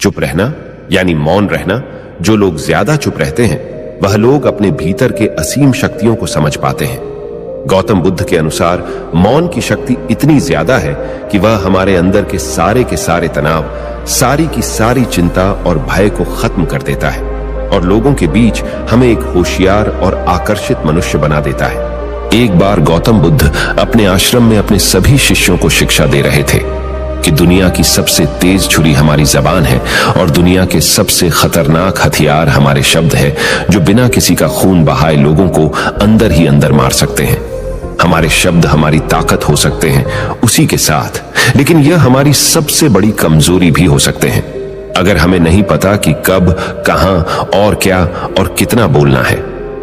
चुप रहना यानी मौन रहना। जो लोग ज्यादा चुप रहते हैं वह लोग अपने भीतर के असीम शक्तियों को समझ पाते हैं। गौतम बुद्ध के अनुसार मौन की शक्ति इतनी ज्यादा है कि वह हमारे अंदर के सारे तनाव, सारी की सारी चिंता और भय को खत्म कर देता है और लोगों के बीच हमें एक होशियार और आकर्षित मनुष्य बना देता है। एक बार गौतम बुद्ध अपने आश्रम में अपने सभी शिष्यों को शिक्षा दे रहे थे कि दुनिया की सबसे तेज छुरी हमारी जबान है और दुनिया के सबसे खतरनाक हथियार हमारे शब्द है, जो बिना किसी का खून बहाए लोगों को अंदर ही अंदर मार सकते हैं। हमारे शब्द हमारी ताकत हो सकते हैं उसी के साथ, लेकिन यह हमारी सबसे बड़ी कमजोरी भी हो सकते हैं अगर हमें नहीं पता कि कब, कहां और क्या और कितना बोलना है।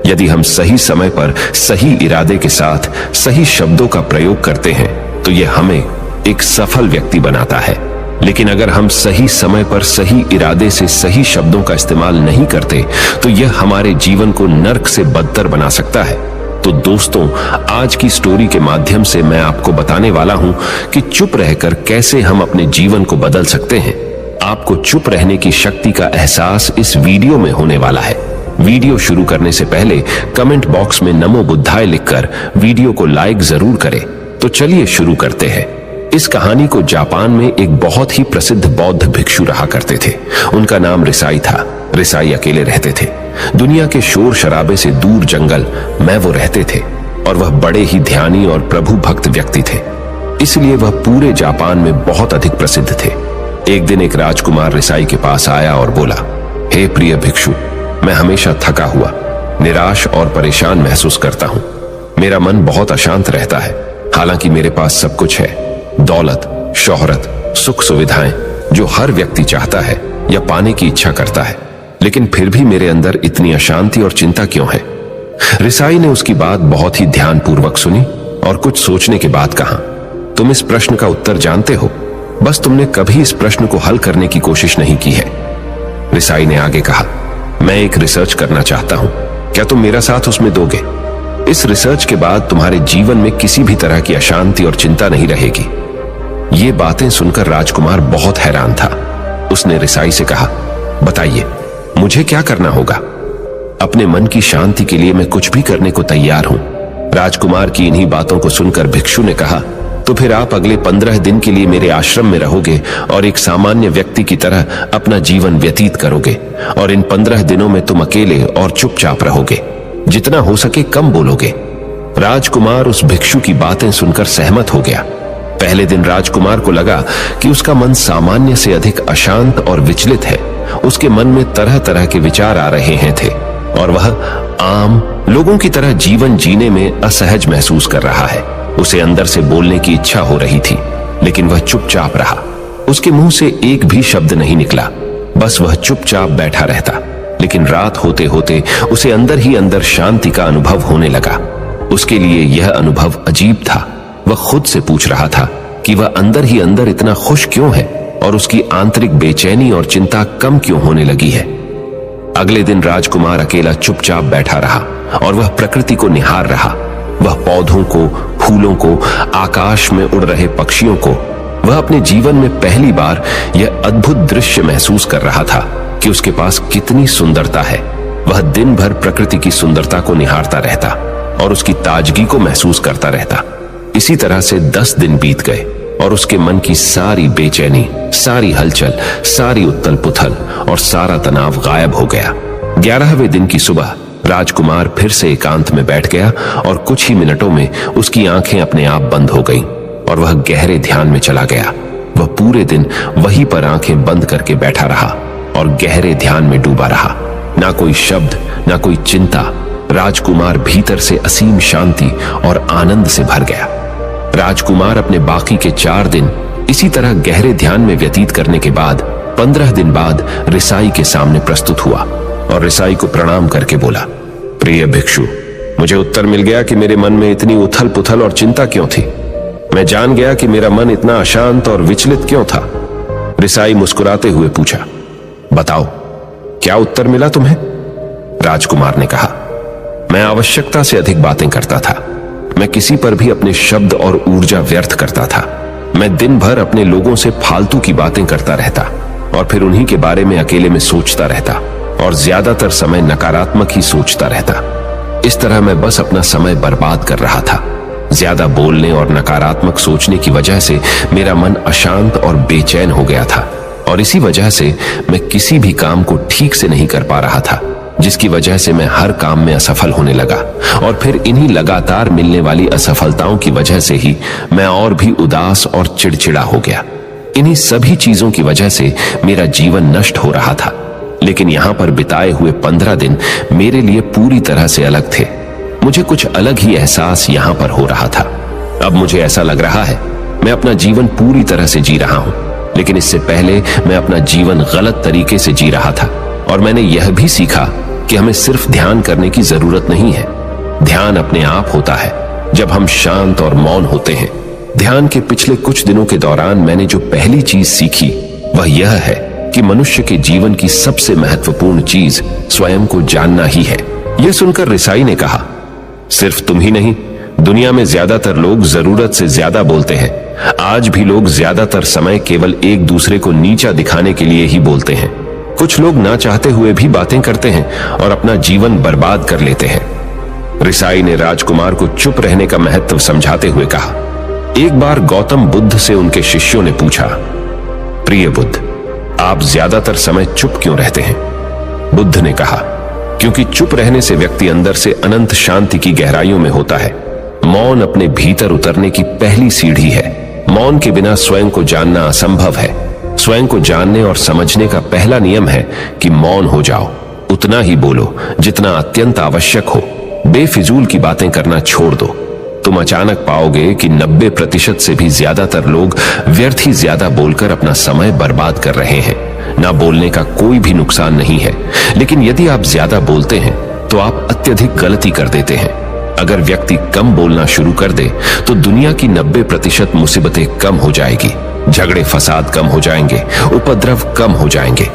यदि हम सही समय पर सही इरादे के साथ सही शब्दों का प्रयोग करते हैं तो यह हमें एक सफल व्यक्ति बनाता है। लेकिन अगर हम सही समय पर सही इरादे से सही शब्दों का इस्तेमाल नहीं करते तो यह हमारे जीवन को नर्क से बदतर बना सकता है। तो दोस्तों, आज की स्टोरी के माध्यम से मैं आपको बताने वाला हूं कि चुप रहकर कैसे हम अपने जीवन को बदल सकते हैं। आपको चुप रहने की शक्ति का एहसास इस वीडियो में होने वाला है। वीडियो शुरू करने से पहले कमेंट बॉक्स में नमो बुद्धाय लिखकर वीडियो को लाइक जरूर करें। तो चलिए शुरू करते हैं। इस कहानी को जापान में एक बहुत ही प्रसिद्ध बौद्ध भिक्षु रहा करते थे। उनका नाम रिसाई था। रिसाई अकेले रहते थे। दुनिया के शोर शराबे से दूर जंगल में वो रहते थे और वह बड़े ही ध्यानी और प्रभु भक्त व्यक्ति थे, इसलिए वह पूरे जापान में बहुत अधिक प्रसिद्ध थे। एक दिन एक राजकुमार रिसाई के पास आया और बोला, हे प्रिय भिक्षु, मैं हमेशा थका हुआ, निराश और परेशान महसूस करता हूँ। मेरा मन बहुत अशांत रहता है। हालांकि मेरे पास सब कुछ है, दौलत, शोहरत, सुख सुविधाएं जो हर व्यक्ति चाहता है या पाने की इच्छा करता है, लेकिन फिर भी मेरे अंदर इतनी अशांति और चिंता क्यों है? रिसाई ने उसकी बात बहुत ही ध्यानपूर्वक सुनी और कुछ सोचने के बाद कहा, तुम इस प्रश्न का उत्तर जानते हो, बस तुमने कभी इस प्रश्न को हल करने की कोशिश नहीं की है। रिसाई ने आगे कहा, मैं एक रिसर्च करना चाहता हूं, क्या तुम मेरा साथ उसमें दोगे? इस रिसर्च के बाद तुम्हारे जीवन में किसी भी तरह की अशांति और चिंता नहीं रहेगी। ये बातें सुनकर राजकुमार बहुत हैरान था। उसने रिसाई से कहा, बताइए मुझे क्या करना होगा? अपने मन की शांति के लिए मैं कुछ भी करने को तैयार हूं। राजकुमार की इन्हीं बातों को सुनकर भिक्षु ने कहा, तो फिर आप अगले 15 दिन के लिए मेरे आश्रम में रहोगे और एक सामान्य व्यक्ति की तरह अपना जीवन व्यतीत करोगे और इन 15 दिनों में तुम अकेले और चुपचाप रहोगे, जितना हो सके कम बोलोगे। राजकुमार उस भिक्षु की बातें सुनकर सहमत हो गया। पहले दिन राजकुमार को लगा कि उसका मन सामान्य से अधिक अशांत और विचलित है। उसके मन में तरह तरह के विचार आ रहे हैं थे और वह आम लोगों की तरह जीवन जीने में असहज महसूस कर रहा है। उसे अंदर से बोलने की इच्छा हो रही थी, लेकिन वह चुपचाप रहा। उसके मुंह से एक भी शब्द नहीं निकला, बस वह चुपचाप बैठा रहता। लेकिन रात होते होते उसे अंदर ही अंदर शांति का अनुभव होने लगा। उसके लिए यह अनुभव अजीब था। वह खुद से पूछ रहा था कि वह अंदर ही अंदर इतना खुश क्यों है और उसकी आंतरिक बेचैनी और चिंता कम क्यों होने लगी है। अगले दिन राजकुमार अकेला चुपचाप बैठा रहा और वह प्रकृति को निहार रहा। वह पौधों को, फूलों को, आकाश में उड़ रहे पक्षियों को, वह अपने जीवन में पहली बार यह अद्भुत दृश्य महसूस कर रहा था कि उसके पास कितनी सुंदरता है। वह दिन भर प्रकृति की सुंदरता को निहारता रहता और उसकी ताजगी को महसूस करता रहता। इसी तरह से 10 दिन बीत गए और उसके मन की सारी बेचैनी, सारी हलचल, सारी उथल पुथल और सारा तनाव गायब हो गया। 11वें दिन की सुबह राजकुमार फिर से एकांत में बैठ गया और कुछ ही मिनटों में उसकी आंखें अपने आप बंद हो गईं और वह गहरे ध्यान में चला गया। वह पूरे दिन वहीं पर आंखें बंद करके बैठा रहा और गहरे ध्यान में डूबा रहा। ना कोई शब्द, ना कोई चिंता। राजकुमार भीतर से असीम शांति और आनंद से भर गया। राजकुमार अपने बाकी के 4 दिन इसी तरह गहरे ध्यान में व्यतीत करने के बाद 15 दिन बाद रिसाई के सामने प्रस्तुत हुआ और रिसाई को प्रणाम करके बोला, प्रिय भिक्षु, मुझे उत्तर मिल गया कि मेरे मन में इतनी उथल पुथल और चिंता क्यों थी। मैं जान गया कि मेरा मन इतना अशांत और विचलित क्यों था। रिसाई मुस्कुराते हुए पूछा, बताओ क्या उत्तर मिला तुम्हें? राजकुमार ने कहा, मैं आवश्यकता से अधिक बातें करता था। मैं किसी पर भी अपने शब्द और ऊर्जा व्यर्थ करता था। मैं दिन भर अपने लोगों से फालतू की बातें करता रहता। और फिर उन्हीं के बारे में अकेले में सोचता रहता और ज्यादातर समय नकारात्मक ही सोचता रहता। इस तरह मैं बस अपना समय बर्बाद कर रहा था। ज्यादा बोलने और नकारात्मक सोचने की वजह से मेरा मन अशांत और बेचैन हो गया था और इसी वजह से मैं किसी भी काम को ठीक से नहीं कर पा रहा था, जिसकी वजह से मैं हर काम में असफल होने लगा और फिर इन्हीं लगातार मिलने वाली असफलताओं की वजह से ही मैं और भी उदास और चिड़चिड़ा हो गया। इन्हीं सभी चीजों की वजह से मेरा जीवन नष्ट हो रहा था। लेकिन यहां पर बिताए हुए 15 दिन मेरे लिए पूरी तरह से अलग थे। मुझे कुछ अलग ही एहसास यहां पर हो रहा था। अब मुझे ऐसा लग रहा है मैं अपना जीवन पूरी तरह से जी रहा हूं, लेकिन इससे पहले मैं अपना जीवन गलत तरीके से जी रहा था। और मैंने यह भी सीखा कि हमें सिर्फ ध्यान करने की जरूरत नहीं है। ध्यान अपने आप होता है जब हम शांत और मौन होते हैं। ध्यान के पिछले कुछ दिनों के दौरान मैंने जो पहली चीज सीखी वह यह है कि मनुष्य के जीवन की सबसे महत्वपूर्ण चीज स्वयं को जानना ही है। यह सुनकर रिसाई ने कहा, सिर्फ तुम ही नहीं, दुनिया में ज्यादातर लोग जरूरत से ज्यादा बोलते हैं। आज भी लोग ज्यादातर समय केवल एक दूसरे को नीचा दिखाने के लिए ही बोलते हैं। कुछ लोग ना चाहते हुए भी बातें करते हैं और अपना जीवन बर्बाद कर लेते हैं। रिसाई ने राजकुमार को चुप रहने का महत्व समझाते हुए कहा। एक बार गौतम बुद्ध से उनके शिष्यों ने पूछा, प्रिय बुद्ध, आप ज्यादातर समय चुप क्यों रहते हैं? बुद्ध ने कहा, क्योंकि चुप रहने से व्यक्ति अंदर से अनंत शांति की गहराइयों में होता है। मौन अपने भीतर उतरने की पहली सीढ़ी है। मौन के बिना स्वयं को जानना असंभव है। स्वयं को जानने और समझने का पहला नियम है कि मौन हो जाओ। उतना ही बोलो जितना अत्यंत आवश्यक हो। बेफिजूल की बातें करना छोड़ दो। तुम अचानक पाओगे कि 90% से भी ज्यादातर लोग व्यर्थ ही ज्यादा बोलकर अपना समय बर्बाद कर रहे हैं। ना बोलने का कोई भी नुकसान नहीं है, लेकिन यदि आप ज्यादा बोलते हैं तो आप अत्यधिक गलती कर देते हैं। अगर व्यक्ति कम बोलना शुरू कर दे तो दुनिया की 90% मुसीबतें कम हो जाएगी। झगड़े फसाद कम हो जाएंगे, उपद्रव कम हो जाएंगे।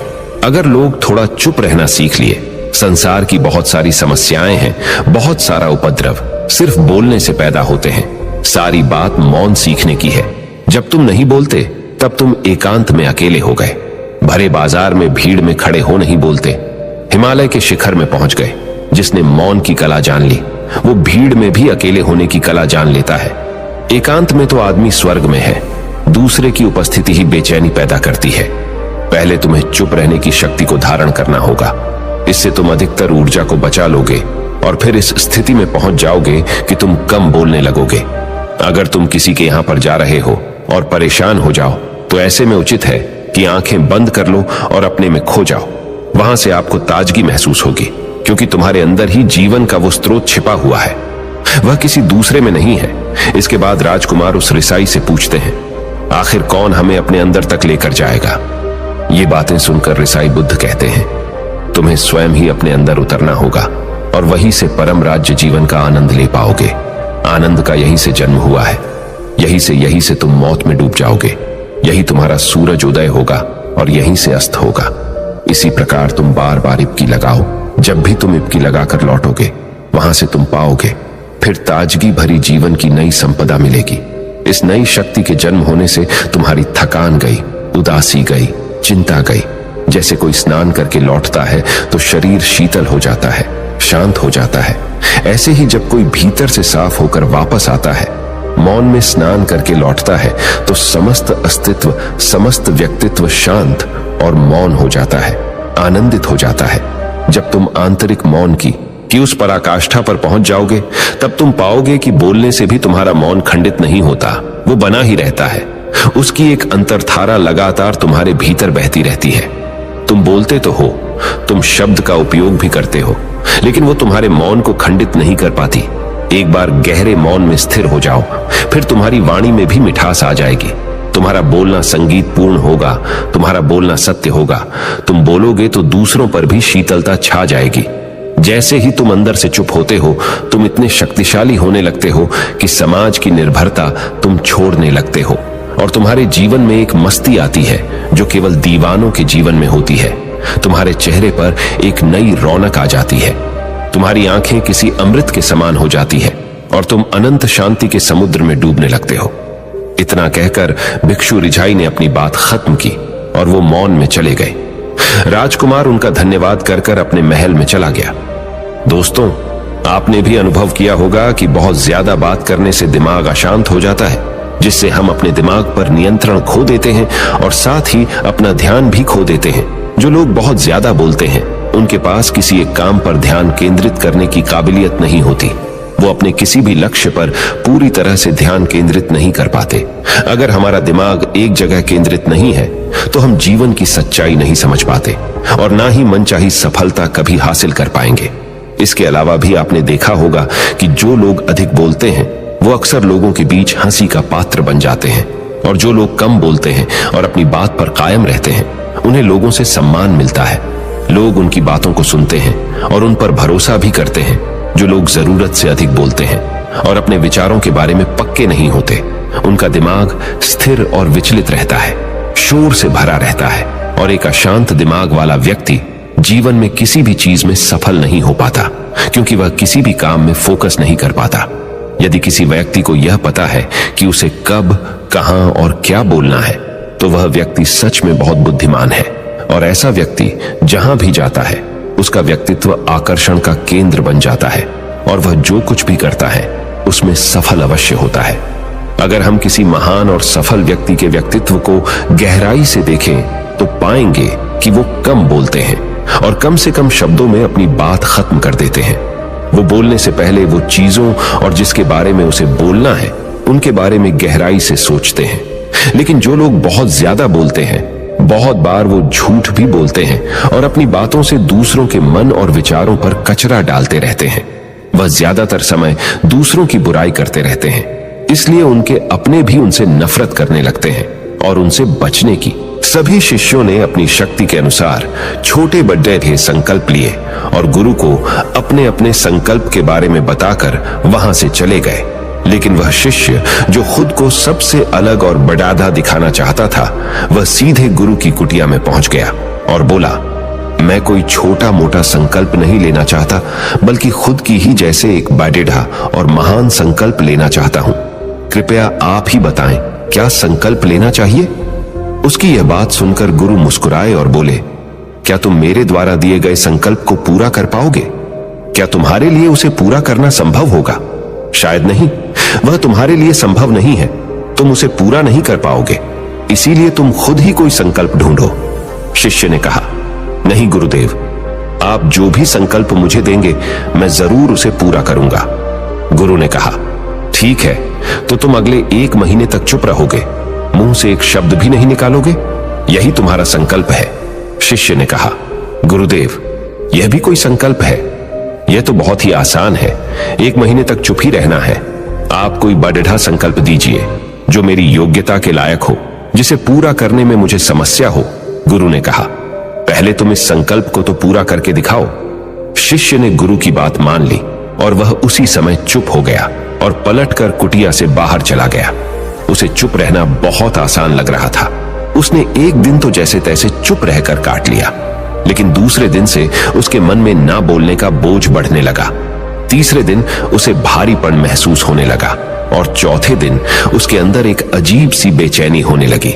अगर लोग थोड़ा चुप रहना सीख लिए, संसार की बहुत सारी समस्याएं हैं, बहुत सारा उपद्रव सिर्फ बोलने से पैदा होते हैं। सारी बात मौन सीखने की है। जब तुम नहीं बोलते तब तुम एकांत में अकेले हो गए। भरे बाजार में भीड़ में खड़े हो नहीं बोलते। हिमालय के शिखर में पहुंच गए। जिसने मौन की कला जान ली वो भीड़ में भी अकेले होने की कला जान लेता है। एकांत में तो आदमी स्वर्ग में है। दूसरे की उपस्थिति ही बेचैनी पैदा करती है। पहले तुम्हें चुप रहने की शक्ति को धारण करना होगा। इससे तुम अधिकतर ऊर्जा को बचा लोगे और फिर इस स्थिति में पहुंच जाओगे कि तुम कम बोलने लगोगे। अगर तुम किसी के यहां पर जा रहे हो और परेशान हो जाओ तो ऐसे में उचित है कि आंखें बंद कर लो और अपने में खो जाओ। वहां से आपको ताजगी महसूस होगी, क्योंकि तुम्हारे अंदर ही जीवन का वो स्रोत छिपा हुआ है, वह किसी दूसरे में नहीं है। इसके बाद राजकुमार उस रिसाई से पूछते हैं, आखिर कौन हमें अपने अंदर तक लेकर जाएगा? ये बातें सुनकर रिसाई बुद्ध कहते हैं, तुम्हें स्वयं ही अपने अंदर उतरना होगा और वहीं से परम राज्य जीवन का आनंद ले पाओगे। आनंद का यहीं से जन्म हुआ है। यहीं से तुम मौत में डूब जाओगे। यही तुम्हारा सूरज उदय होगा और यहीं से अस्त होगा। इसी प्रकार तुम बार बार इबकी लगाओ। जब भी तुम इबकी लगाकर लौटोगे वहां से तुम पाओगे फिर ताजगी भरी जीवन की नई संपदा मिलेगी। इस नई शक्ति के जन्म होने से तुम्हारी थकान गई, उदासी गई, चिंता गई। जैसे कोई स्नान करके लौटता है तो शरीर शीतल हो जाता है, शांत हो जाता है। ऐसे ही जब कोई भीतर से साफ होकर वापस आता है, मौन में स्नान करके लौटता है, तो समस्त अस्तित्व, समस्त व्यक्तित्व शांत और मौन हो जाता है, आनंदित हो जाता है। जब तुम आंतरिक मौन की उस पराकाष्ठा पर पहुंच जाओगे तब तुम पाओगे कि बोलने से भी तुम्हारा मौन खंडित नहीं होता, वो बना ही रहता है। उसकी एक अंतर्धारा लगातार तुम्हारे भीतर बहती रहती है। तुम बोलते तो हो, तुम शब्द का उपयोग भी करते हो, लेकिन वो तुम्हारे मौन को खंडित नहीं कर पाती। एक बार गहरे मौन में स्थिर हो जाओ, फिर तुम्हारी वाणी में भी मिठास आ जाएगी। तुम्हारा बोलना संगीत पूर्ण होगा, तुम्हारा बोलना सत्य होगा। तुम बोलोगे तो दूसरों पर भी शीतलता छा जाएगी। जैसे ही तुम अंदर से चुप होते हो, तुम इतने शक्तिशाली होने लगते हो कि समाज की निर्भरता तुम छोड़ने लगते हो और तुम्हारे जीवन में एक मस्ती आती है जो केवल दीवानों के जीवन में होती है। तुम्हारे चेहरे पर एक नई रौनक आ जाती है। तुम्हारी आंखें किसी अमृत के समान हो जाती है और तुम अनंत शांति के समुद्र में डूबने लगते हो। इतना कहकर भिक्षु रिझाई ने अपनी बात खत्म की और वो मौन में चले गए। राजकुमार उनका धन्यवाद कर कर अपने महल में चला गया। दोस्तों, आपने भी अनुभव किया होगा कि बहुत ज्यादा बात करने से दिमाग अशांत हो जाता है, जिससे हम अपने दिमाग पर नियंत्रण खो देते हैं और साथ ही अपना ध्यान भी खो देते हैं। जो लोग बहुत ज्यादा बोलते हैं, उनके पास किसी एक काम पर ध्यान केंद्रित करने की काबिलियत नहीं होती। वो अपने किसी भी लक्ष्य पर पूरी तरह से ध्यान केंद्रित नहीं कर पाते। अगर हमारा दिमाग एक जगह केंद्रित नहीं है, तो हम जीवन की सच्चाई नहीं समझ पाते और ना ही मनचाही सफलता कभी हासिल कर पाएंगे। इसके अलावा भी आपने देखा होगा कि जो लोग अधिक बोलते हैं, वो अक्सर लोगों के बीच हंसी का पात्र बन जाते हैं, और जो लोग कम बोलते हैं और अपनी बात पर कायम रहते हैं, उन्हें लोगों से सम्मान मिलता है। लोग उनकी बातों को सुनते हैं और उन पर भरोसा भी करते हैं। जो लोग जरूरत से अधिक बोलते हैं और अपने विचारों के बारे में पक्के नहीं होते, उनका दिमाग स्थिर और विचलित रहता है, शोर से भरा रहता है, और एक अशांत दिमाग वाला व्यक्ति जीवन में किसी भी चीज में सफल नहीं हो पाता, क्योंकि वह किसी भी काम में फोकस नहीं कर पाता। यदि किसी व्यक्ति को यह पता है कि उसे कब, कहां और क्या बोलना है, तो वह व्यक्ति सच में बहुत बुद्धिमान है, और ऐसा व्यक्ति जहां भी जाता है, उसका व्यक्तित्व आकर्षण का केंद्र बन जाता है, और वह जो कुछ भी करता है उसमें सफल अवश्य होता है। अगर हम किसी महान और सफल व्यक्ति के व्यक्तित्व को गहराई से देखें, तो पाएंगे कि वो कम बोलते हैं और कम से कम शब्दों में अपनी बात खत्म कर देते हैं। वो बोलने से पहले वो चीजों और जिसके बारे में उसे बोलना है, उनके बारे में गहराई से सोचते हैं। लेकिन जो लोग बहुत ज्यादा बोलते हैं, बहुत बार वो झूठ भी बोलते हैं और अपनी बातों से दूसरों के मन और विचारों पर कचरा डालते रहते हैं। वह ज्यादातर समय दूसरों की बुराई करते रहते हैं, इसलिए उनके अपने भी उनसे नफरत करने लगते हैं और उनसे बचने की। सभी शिष्यों ने अपनी शक्ति के अनुसार छोटे बड़े थे संकल्प लिए और गुरु को अपने अपने संकल्प के बारे में बताकर वहां से चले गए। लेकिन वह शिष्य जो खुद को सबसे अलग और बड़ादा दिखाना चाहता था, वह सीधे गुरु की कुटिया में पहुंच गया और बोला, मैं कोई छोटा मोटा संकल्प नहीं लेना चाहता, बल्कि खुद की ही जैसे एक बड़ेढ़ा और महान संकल्प लेना चाहता हूं। कृपया आप ही बताएं, क्या संकल्प लेना चाहिए? उसकी यह बात सुनकर गुरु मुस्कुराए और बोले, क्या तुम मेरे द्वारा दिए गए संकल्प को पूरा कर पाओगे? क्या तुम्हारे लिए उसे पूरा करना संभव होगा? शायद नहीं, वह तुम्हारे लिए संभव नहीं है। तुम उसे पूरा नहीं कर पाओगे, इसीलिए तुम खुद ही कोई संकल्प ढूंढो। शिष्य ने कहा, नहीं गुरुदेव, आप जो भी संकल्प मुझे देंगे, मैं जरूर उसे पूरा करूंगा। गुरु ने कहा, ठीक है, तो तुम अगले 1 महीने तक चुप रहोगे, मुंह से एक शब्द भी नहीं निकालोगे, यही तुम्हारा संकल्प है। शिष्य ने कहा, गुरुदेव, यह भी कोई संकल्प है? यह तो बहुत ही आसान है, 1 महीने तक चुप ही रहना है। आप कोई बड़ेढ़ा संकल्प दीजिए जो मेरी योग्यता के लायक हो, जिसे पूरा करने में मुझे समस्या हो। गुरु ने कहा, पहले तुम इस संकल्प को तो पूरा करके दिखाओ। शिष्य ने गुरु की बात मान ली और वह उसी समय चुप हो गया और पलटकर कुटिया से बाहर चला गया। उसे चुप रहना बहुत आसान लग रहा था। उसने एक दिन तो जैसे तैसे चुप रहकर काट लिया, लेकिन दूसरे दिन से उसके मन में ना बोलने का बोझ बढ़ने लगा। तीसरे दिन उसे भारीपन महसूस होने लगा और चौथे दिन उसके अंदर एक अजीब सी बेचैनी होने लगी,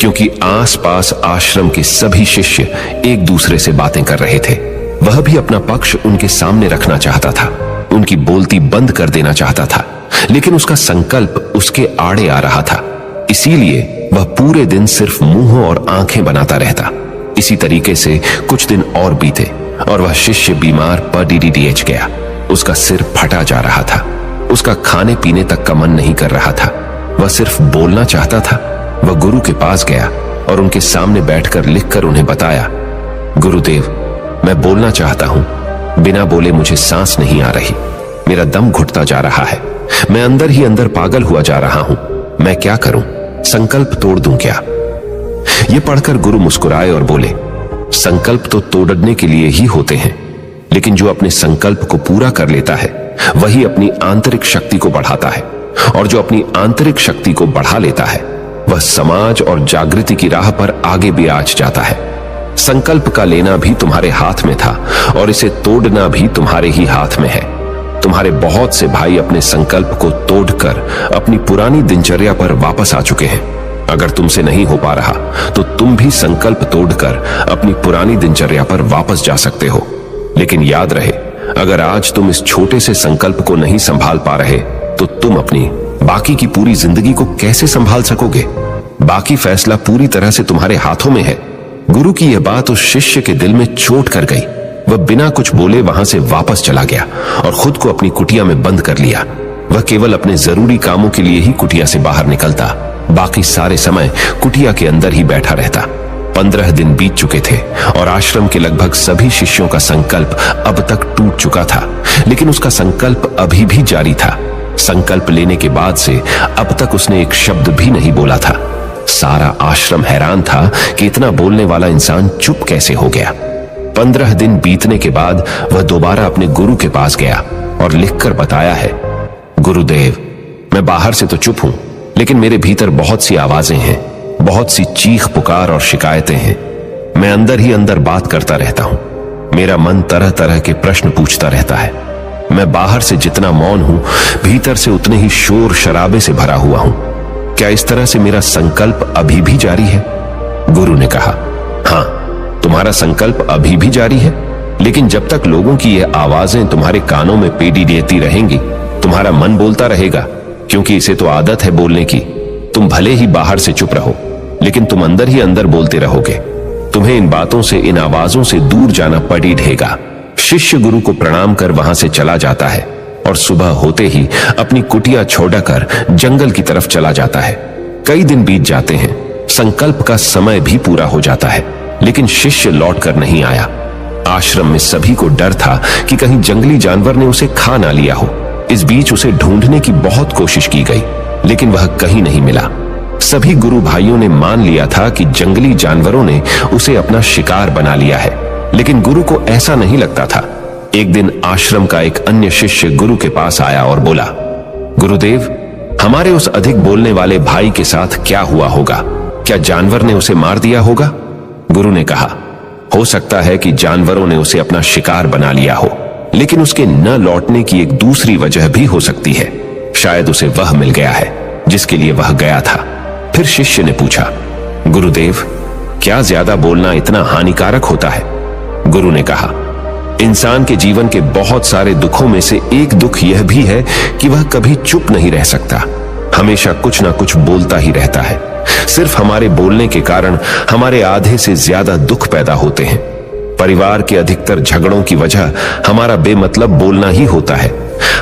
क्योंकि आसपास आश्रम के सभी शिष्य एक दूसरे से बातें कर रहे थे। वह भी अपना पक्ष उनके सामने रखना चाहता था, उनकी बोलती बंद कर देना चाहता था, लेकिन उसका संकल्प उसके आड़े आ रहा था। इसीलिए वह पूरे दिन सिर्फ मुंह और आंखें बनाता रहता। इसी तरीके से कुछ दिन और बीते और वह शिष्य बीमार पड़ीडीएच गया। उसका सिर फटा जा रहा था, उसका खाने पीने तक का मन नहीं कर रहा था, वह सिर्फ बोलना चाहता था। वह गुरु के पास गया और उनके सामने बैठकर लिखकर उन्हें बताया, गुरुदेव, मैं बोलना चाहता हूं, बिना बोले मुझे सांस नहीं आ रही, मेरा दम घुटता जा रहा है, मैं अंदर ही अंदर पागल हुआ जा रहा हूं, मैं क्या करूं? संकल्प तोड़ दूं क्या? यह पढ़कर गुरु मुस्कुराए और बोले, संकल्प तो तोड़ने के लिए ही होते हैं, लेकिन जो अपने संकल्प को पूरा कर लेता है, वही अपनी आंतरिक शक्ति को बढ़ाता है, और जो अपनी आंतरिक शक्ति को बढ़ा लेता है, वह समाज और जागृति की राह पर आगे भी आज जाता है। संकल्प का लेना भी तुम्हारे हाथ में था और इसे तोड़ना भी तुम्हारे ही हाथ में है। तुम्हारे बहुत से भाई अपने संकल्प को तोड़कर अपनी पुरानी दिनचर्या पर वापस आ चुके हैं। अगर तुमसे नहीं हो पा रहा तो तुम भी संकल्प तोड़कर अपनी पुरानी दिनचर्या पर वापस जा सकते हो। लेकिन याद रहे, अगर आज तुम इस छोटे से संकल्प को नहीं संभाल पा रहे तो तुम अपनी बाकी की पूरी जिंदगी को कैसे संभाल सकोगे? बाकी फैसला पूरी तरह से तुम्हारे हाथों में है। गुरु की यह बात उस शिष्य के दिल में चोट कर गई। वह बिना कुछ बोले वहां से वापस चला गया और खुद को अपनी कुटिया में बंद कर लिया। वह केवल अपने जरूरी कामों के लिए ही कुटिया से बाहर निकलता, बाकी सारे समय कुटिया के अंदर ही बैठा रहता। 15 दिन बीत चुके थे और आश्रम के लगभग सभी शिष्यों का संकल्प अब तक टूट चुका था, लेकिन उसका संकल्प अभी भी जारी था। संकल्प लेने के बाद से अब तक उसने एक शब्द भी नहीं बोला था। सारा आश्रम हैरान था कि इतना बोलने वाला इंसान चुप कैसे हो गया। 15 दिन बीतने के बाद वह दोबारा अपने गुरु के पास गया और लिखकर बताया है, गुरुदेव, मैं बाहर से तो चुप हूं, लेकिन मेरे भीतर बहुत सी आवाजें हैं, बहुत सी चीख पुकार और शिकायतें हैं। मैं अंदर ही अंदर बात करता रहता हूं। मेरा मन तरह तरह के प्रश्न पूछता रहता है। मैं बाहर से जितना मौन हूं, भीतर से उतने ही शोर शराबे से भरा हुआ हूं। क्या इस तरह से मेरा संकल्प अभी भी जारी है? गुरु ने कहा, हाँ, तुम्हारा संकल्प अभी भी जारी है, लेकिन जब तक लोगों की ये आवाजें तुम्हारे कानों में पेड़ी देती रहेंगी, तुम्हारा मन बोलता रहेगा, क्योंकि इसे तो आदत है बोलने की। तुम भले ही बाहर से चुप रहो, लेकिन तुम अंदर ही अंदर बोलते रहोगे। तुम्हें इन बातों से, इन आवाजों से दूर जाना पड़ ही रहेगा। शिष्य गुरु को प्रणाम कर वहां से चला जाता है और सुबह होते ही अपनी कुटिया छोड़कर जंगल की तरफ चला जाता है। कई दिन बीत जाते हैं, संकल्प का समय भी पूरा हो जाता है, लेकिन शिष्य लौट कर नहीं आया। आश्रम में सभी को डर था कि कहीं जंगली जानवर ने उसे खा ना लिया हो। इस बीच उसे ढूंढने की बहुत कोशिश की गई, लेकिन वह कहीं नहीं मिला। सभी गुरु भाइयों ने मान लिया था कि जंगली जानवरों ने उसे अपना शिकार बना लिया है, लेकिन गुरु को ऐसा नहीं लगता था। एक दिन आश्रम का एक अन्य शिष्य गुरु के पास आया और बोला, गुरुदेव, हमारे उस अधिक बोलने वाले भाई के साथ क्या हुआ होगा? क्या जानवर ने उसे मार दिया होगा? गुरु ने कहा, हो सकता है कि जानवरों ने उसे अपना शिकार बना लिया हो, लेकिन उसके न लौटने की एक दूसरी वजह भी हो सकती है। शायद उसे वह मिल गया है जिसके लिए वह गया था। फिर शिष्य ने पूछा, गुरुदेव, क्या ज्यादा बोलना इतना हानिकारक होता है? गुरु ने कहा, इंसान के जीवन के बहुत सारे दुखों में से एक दुख यह भी है कि वह कभी चुप नहीं रह सकता, हमेशा कुछ ना कुछ बोलता ही रहता है। सिर्फ हमारे बोलने के कारण हमारे आधे से ज्यादा दुख पैदा होते हैं। परिवार के अधिकतर झगड़ों की वजह हमारा बेमतलब बोलना ही होता है।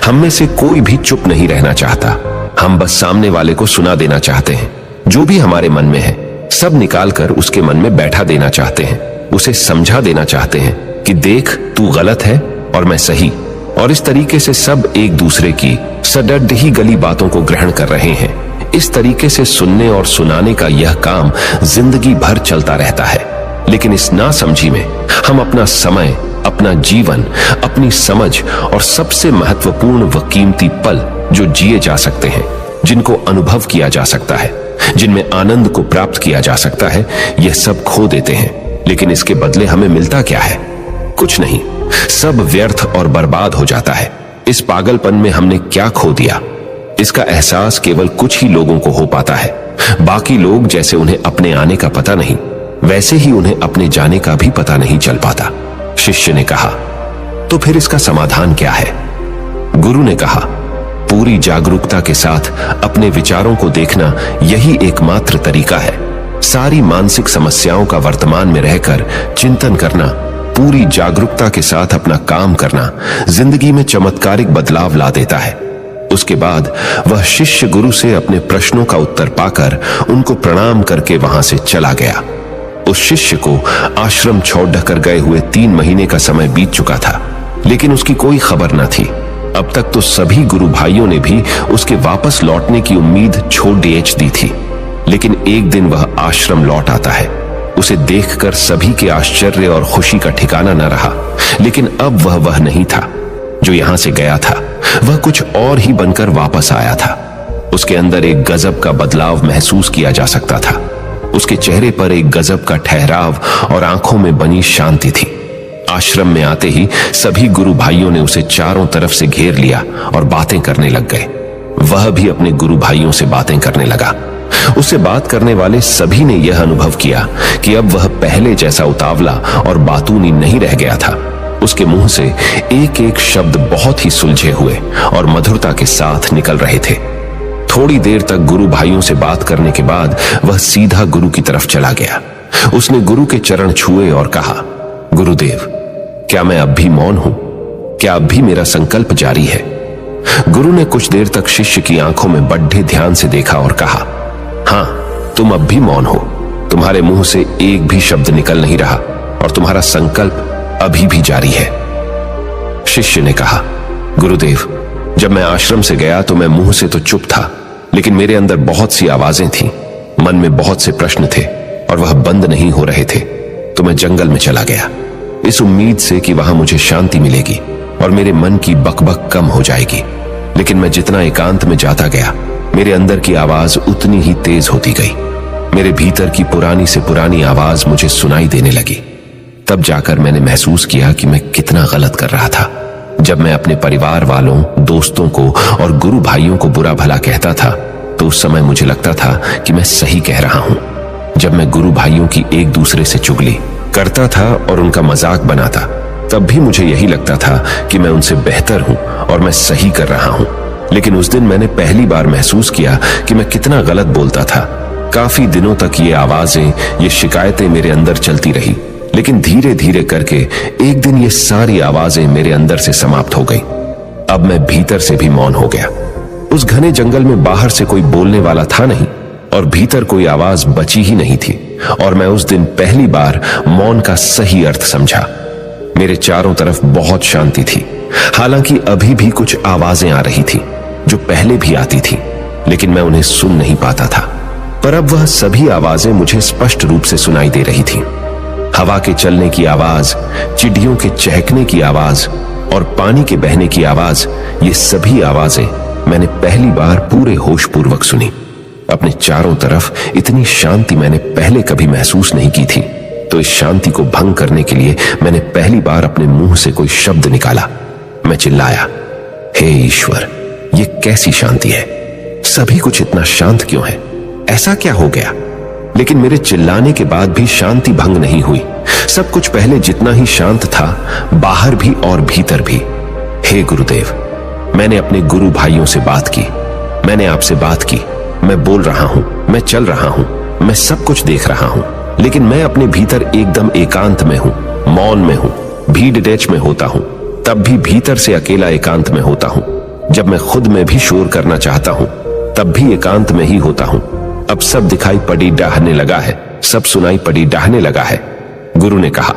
हम में से कोई भी चुप नहीं रहना चाहता। हम बस सामने वाले को सुना देना चाहते हैं। जो भी हमारे मन में है सब निकालकर उसके मन में बैठा देना चाहते हैं। उसे समझा देना चाहते हैं कि देख, तू गलत है और मैं सही। और इस तरीके से सब एक दूसरे की सडड ही गली बातों को ग्रहण कर रहे हैं। इस तरीके से सुनने और सुनाने का यह काम जिंदगी भर चलता रहता है। लेकिन इस नासमझी में हम अपना समय, अपना जीवन, अपनी समझ और सबसे महत्वपूर्ण व कीमती पल जो जिए जा सकते हैं, जिनको अनुभव किया जा सकता है, जिनमें आनंद को प्राप्त किया जा सकता है, यह सब खो देते हैं। लेकिन इसके बदले हमें मिलता क्या है? कुछ नहीं, सब व्यर्थ और बर्बाद हो जाता है। इस पागलपन में हमने क्या खो दिया? इसका एहसास केवल कुछ ही लोगों को हो पाता है। बाकी लोग जैसे उन्हें अपने आने का पता नहीं, वैसे ही उन्हें अपने जाने का भी पता नहीं चल पाता। शिष्य ने कहा, तो फिर इसका समाधान क्या है? गुरु ने कहा, पूरी जागरूकता के साथ अपने विचारों को देखना यही एकमात्र तरीका है। सारी मानसिक समस्याओं का वर्तमान में रहकर चिंतन करना, पूरी जागरूकता के साथ अपना काम करना जिंदगी में चमत्कारिक बदलाव ला देता है। उसके बाद वह शिष्य गुरु से अपने प्रश्नों का उत्तर पाकर उनको प्रणाम करके वहां से चला गया। उस शिष्य को आश्रम छोड़कर गए हुए 3 महीने का समय बीत चुका था, लेकिन उसकी कोई खबर न थी। अब तक तो सभी गुरु भाइयों ने भी उसके वापस लौटने की उम्मीद छोड़ दी थी। लेकिन एक दिन वह आश्रम लौट आता है। उसे देखकर सभी के आश्चर्य और खुशी का ठिकाना न रहा। लेकिन अब वह नहीं था जो यहां से गया था, वह कुछ और ही बनकर वापस आया था। उसके अंदर एक गजब का बदलाव महसूस किया जा सकता था। उसके चेहरे पर एक गजब का ठहराव और आंखों में बनी शांति थी। आश्रम में आते ही सभी गुरु भाइयों ने उसे चारों तरफ से घेर लिया और बातें करने लग गए। वह भी अपने गुरु भाइयों से बातें करने लगा। उससे बात करने वाले सभी ने यह अनुभव किया कि अब वह पहले जैसा उतावला और बातूनी नहीं रह गया था। उसके मुंह से एक एक शब्द बहुत ही सुलझे हुए और मधुरता के साथ निकल रहे थे। थोड़ी देर तक गुरु भाइयों से बात करने के बाद वह सीधा गुरु की तरफ चला गया। उसने गुरु के चरण छुए और कहा, गुरुदेव, क्या मैं अब भी मौन हूं? क्या अब भी मेरा संकल्प जारी है? गुरु ने कुछ देर तक शिष्य की आंखों में बड़े ध्यान से देखा और कहा, हां, तुम अब भी मौन हो। तुम्हारे मुंह से एक भी शब्द निकल नहीं रहा और तुम्हारा संकल्प अभी भी जारी है। शिष्य ने कहा, गुरुदेव, जब मैं आश्रम से गया तो मैं मुंह से तो चुप था, लेकिन मेरे अंदर बहुत सी आवाजें थीं, मन में बहुत से प्रश्न थे और वह बंद नहीं हो रहे थे। तो मैं जंगल में चला गया, इस उम्मीद से कि वहां मुझे शांति मिलेगी और मेरे मन की बकबक कम हो जाएगी। लेकिन मैं जितना एकांत में जाता गया, मेरे अंदर की आवाज उतनी ही तेज होती गई। मेरे भीतर की पुरानी से पुरानी आवाज मुझे सुनाई देने लगी। तब जाकर मैंने महसूस किया कि मैं कितना गलत कर रहा था। जब मैं अपने परिवार वालों, दोस्तों को और गुरु भाइयों को बुरा भला कहता था, तो उस समय मुझे लगता था कि मैं सही कह रहा हूं। जब मैं गुरु भाइयों की एक दूसरे से चुगली करता था और उनका मजाक बनाता, तब भी मुझे यही लगता था कि मैं उनसे बेहतर हूं और मैं सही कर रहा हूं। लेकिन उस दिन मैंने पहली बार महसूस किया कि मैं कितना गलत बोलता था। काफी दिनों तक ये आवाजें, ये शिकायतें मेरे अंदर चलती रही, लेकिन धीरे धीरे करके एक दिन ये सारी आवाजें मेरे अंदर से समाप्त हो गई। अब मैं भीतर से भी मौन हो गया। उस घने जंगल में बाहर से कोई बोलने वाला था नहीं और भीतर कोई आवाज बची ही नहीं थी, और मैं उस दिन पहली बार मौन का सही अर्थ समझा। मेरे चारों तरफ बहुत शांति थी। हालांकि अभी भी कुछ आवाजें आ रही थी जो पहले भी आती थी, लेकिन मैं उन्हें सुन नहीं पाता था। पर अब वह सभी आवाजें मुझे स्पष्ट रूप से सुनाई दे रही थीं। हवा के चलने की आवाज, चिड़ियों के चहकने की आवाज और पानी के बहने की आवाज, ये सभी आवाजें मैंने पहली बार पूरे होशपूर्वक सुनी। अपने चारों तरफ इतनी शांति मैंने पहले कभी महसूस नहीं की थी। तो इस शांति को भंग करने के लिए मैंने पहली बार अपने मुंह से कोई शब्द निकाला। मैं चिल्लाया, हे ईश्वर, ये कैसी शांति है? सभी कुछ इतना शांत क्यों है? ऐसा क्या हो गया? लेकिन मेरे चिल्लाने के बाद भी शांति भंग नहीं हुई। सब कुछ पहले जितना ही शांत था, बाहर भी और भीतर भी। हे गुरुदेव, मैंने अपने गुरु भाइयों से बात की, मैंने आपसे बात की। मैं बोल रहा हूं, मैं चल रहा हूं, मैं सब कुछ देख रहा हूं, लेकिन मैं अपने भीतर एकदम एकांत में हूं, मौन में हूं। भीड़ डैच में होता हूं, तब भी भीतर से अकेला एकांत में होता हूं। जब मैं खुद में भी शोर करना चाहता हूं, तब भी एकांत में ही होता हूं। अब सब दिखाई पड़ी डाहने लगा है, सब सुनाई पड़ी डाहने लगा है। गुरु ने कहा,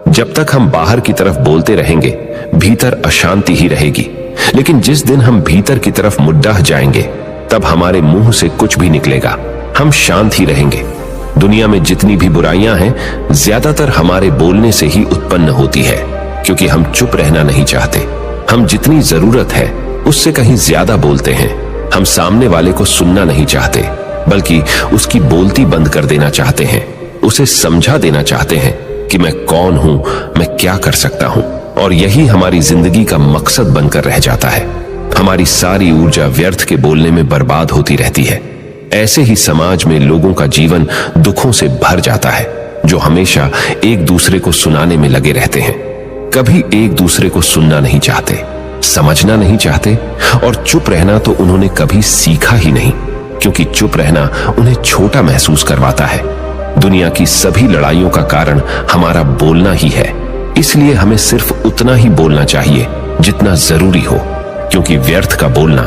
जब तक हम बाहर की तरफ बोलते रहेंगे, भीतर अशांति ही रहेगी। लेकिन जिस दिन हम भीतर की तरफ मुड्डाह जाएंगे, तब हमारे मुंह से कुछ भी निकलेगा, हम शांत ही रहेंगे। दुनिया में जितनी भी बुराइयां हैं, ज्यादातर हमारे बोलने से ही उत्पन्न होती है, क्योंकि हम चुप रहना नहीं चाहते। हम जितनी जरूरत है उससे कहीं ज्यादा बोलते हैं। हम सामने वाले को सुनना नहीं चाहते, बल्कि उसकी बोलती बंद कर देना चाहते हैं। उसे समझा देना चाहते हैं कि मैं कौन हूं, मैं क्या कर सकता हूं। और यही हमारी जिंदगी का मकसद बनकर रह जाता है। हमारी सारी ऊर्जा व्यर्थ के बोलने में बर्बाद होती रहती है। ऐसे ही समाज में लोगों का जीवन दुखों से भर जाता है, जो हमेशा एक दूसरे को सुनाने में लगे रहते हैं। कभी एक दूसरे को सुनना नहीं चाहते, समझना नहीं चाहते, और चुप रहना तो उन्होंने कभी सीखा ही नहीं, क्योंकि चुप रहना उन्हें छोटा महसूस करवाता है। दुनिया की सभी लड़ाइयों का कारण हमारा बोलना ही है। इसलिए हमें सिर्फ उतना ही बोलना चाहिए जितना जरूरी हो, क्योंकि व्यर्थ का बोलना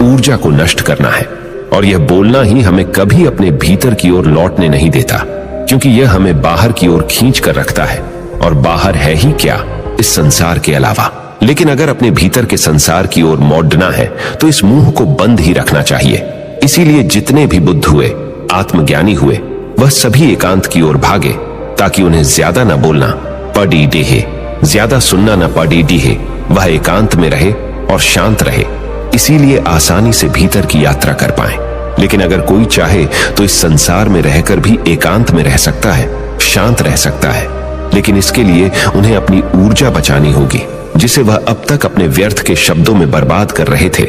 ऊर्जा को नष्ट करना है, और यह बोलना ही हमें कभी अपने भीतर की ओर लौटने नहीं देता, क्योंकि यह हमें बाहर की ओर खींच कर रखता है। और बाहर है ही क्या इस संसार के अलावा। लेकिन अगर अपने भीतर के संसार की ओर मोड़ना है, तो इस मुंह को बंद ही रखना चाहिए। इसीलिए जितने भी बुद्ध हुए, आत्मज्ञानी हुए, वह सभी एकांत की ओर भागे, ताकि उन्हें ज्यादा न बोलना पड़ी डेहे, ज्यादा सुनना न पड़ी डीहे। वह एकांत में रहे और शांत रहे, इसीलिए आसानी से भीतर की यात्रा कर पाए। लेकिन अगर कोई चाहे तो इस संसार में रहकर भी एकांत में रह सकता है, शांत रह सकता है, लेकिन इसके लिए उन्हें अपनी ऊर्जा बचानी होगी, जिसे वह अब तक अपने व्यर्थ के शब्दों में बर्बाद कर रहे थे।